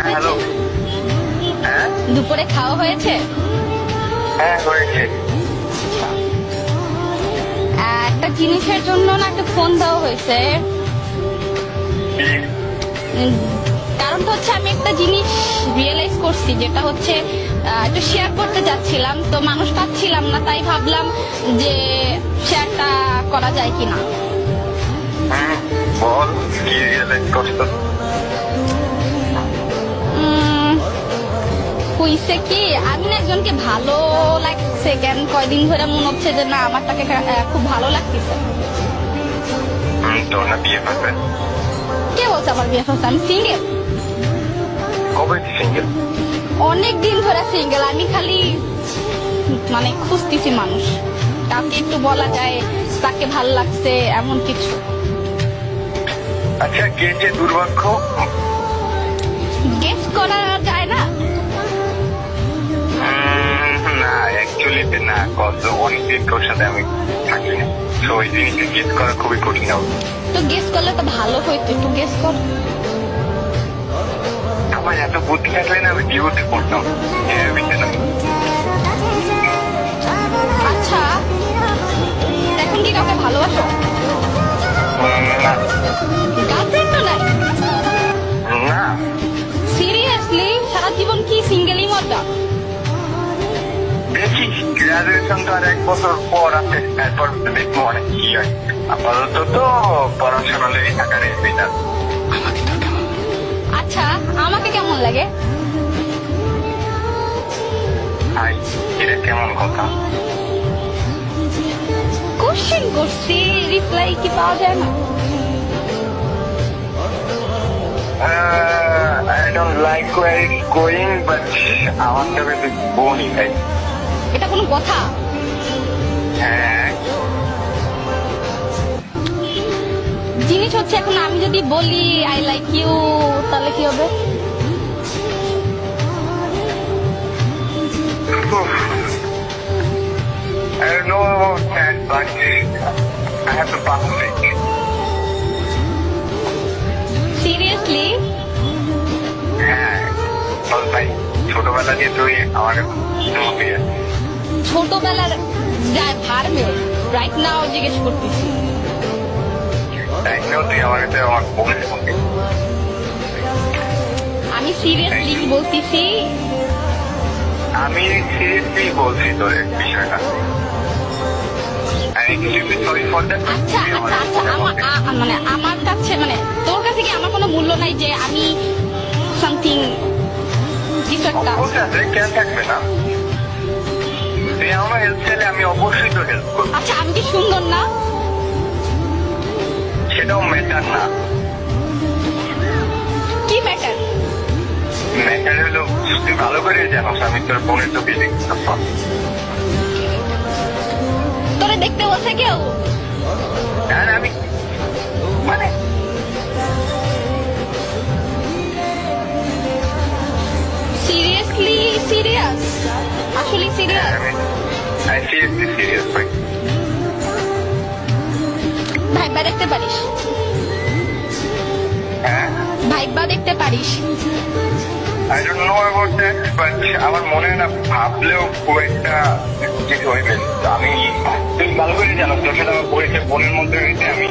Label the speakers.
Speaker 1: হয়েছে?
Speaker 2: হ্যালো। হ্যাঁ
Speaker 1: দুপুরে খাওয়া হয়েছে?
Speaker 2: হ্যাঁ হয়েছে।
Speaker 1: একটা জিনিসের জন্য না একটা ফোন দেওয়া হয়েছে।
Speaker 2: কি?
Speaker 1: উম, কারণটা হচ্ছে আমি একটা জিনিস রিয়েলাইজ করছি, যেটা হচ্ছে একটু শেয়ার করতে যাচ্ছিলাম, তো মানুষ পাচ্ছিলাম না, তাই ভাবলাম যে শেয়ারটা করা যায় কিনা।
Speaker 2: বল কি রিয়েলাইজ করছো?
Speaker 1: হইছে কি, আমি না একজনকে ভালো লাগছে, কেন কয়দিন ধরে মনে হচ্ছে যে না আমার তাকে খুব ভালো লাগতেছে।
Speaker 2: তোর না বিয়ে করবে?
Speaker 1: কে বলছে আমার বিয়ে হচ্ছে? আমি সিঙ্গেল,
Speaker 2: কবে সিঙ্গেল?
Speaker 1: অনেক দিন ধরে সিঙ্গেল। আমি খালি মানে খুঁজতেছি মানুষ, কাউকে একটু বলা যায় তাকে ভাল লাগছে এমন কিছু।
Speaker 2: আচ্ছা কে যে দুর্ভাগ্য?
Speaker 1: গেস করা যায় না।
Speaker 2: না অ্যাকচুয়ালি না, কত অনেকদিন তোর সাথে আমি থাকি না, তো ওই জিনিসটা গেস করা খুবই কঠিন হবে।
Speaker 1: তো গেস করলে তো ভালো হইতো, একটু গেস কর।
Speaker 2: আমার এত বুদ্ধি থাকলে না আমি ডিউটি করতাম।
Speaker 1: আচ্ছা, এখন কি কাউকে ভালোবাসো?
Speaker 2: না
Speaker 1: গার্লফ্রেন্ড তো নাই?
Speaker 2: না
Speaker 1: সিরিয়াসলি সারা জীবন কি সিঙ্গেলই মজা?
Speaker 2: দেখি গ্রাজুয়েশন তো আর 1 বছর পর আছে, তারপর দেখবো অনেক কি হয়। আপাতত তো পড়াশোনা লেগে থাকার এটা।
Speaker 1: আচ্ছা, আমাকে কেমন লাগে?
Speaker 2: হাই, এটা কেমন কথা?
Speaker 1: কোশ্চেন করছি, রিপ্লাই কি পাওয়া যায় না?
Speaker 2: I don't like where it's going, but আমার তো বেশি বনি ভাই।
Speaker 1: এটা কোনো কথা?
Speaker 2: হ্যাঁ
Speaker 1: জিনিস হচ্ছে এখন আমি যদি বলি আই লাইক ইউ, তাহলে কি হবে?
Speaker 2: I don't know about that, but I have to pass it.
Speaker 1: Seriously?
Speaker 2: হ্যাঁ বল ভাই, ছোটবেলা দিয়ে তুই আমার মতে
Speaker 1: ছোটবেলার যায় ভার্মে রাইট নাও জিজ্ঞেস করতেছি।
Speaker 2: একদম তুই আমার কাছে আমার বোনের মতে।
Speaker 1: আমি সিরিয়াসলি বলতেছি।
Speaker 2: আমি সিরিয়াসলি বলছি তোর বিষয়টা। Sorry for that.
Speaker 1: আচ্ছা আচ্ছা আচ্ছা, মানে আমার কাছে, মানে তোর কাছে কি আমার কোনো মূল্য নাই যে আমি সামথিং কিছু একটা?
Speaker 2: কেন থাকবে না? তুই আমার হেল্প চাইলে আমি অবশ্যই তো হেল্প করবো।
Speaker 1: আচ্ছা, আমি কি সুন্দর না?
Speaker 2: সেটাও ম্যাটার না।
Speaker 1: কি ম্যাটার?
Speaker 2: ম্যাটার হলো তুই ভালো করে জানোস আমি তোর বোনের তো বিয়ে দেখতাম।
Speaker 1: তোরে দেখতে বলছে কেউ?
Speaker 2: আর আমি মানে
Speaker 1: সিরিয়াসলি সিরিয়াস? আসলে সিরিয়াস?
Speaker 2: সিরিয়াসলি সিরিয়াস ভাই।
Speaker 1: ভাইবা দেখতে পারিস?
Speaker 2: হ্যাঁ
Speaker 1: ভাইবা দেখতে পারিস?
Speaker 2: I don't know about that, but আমার মনে হয় না ভাবলেও খুব একটা কিছু হইবে। আমি তুই ভালো করে জানো তোর সাথে আমার পরিচয় বোনের মধ্যে হয়েছে। আমি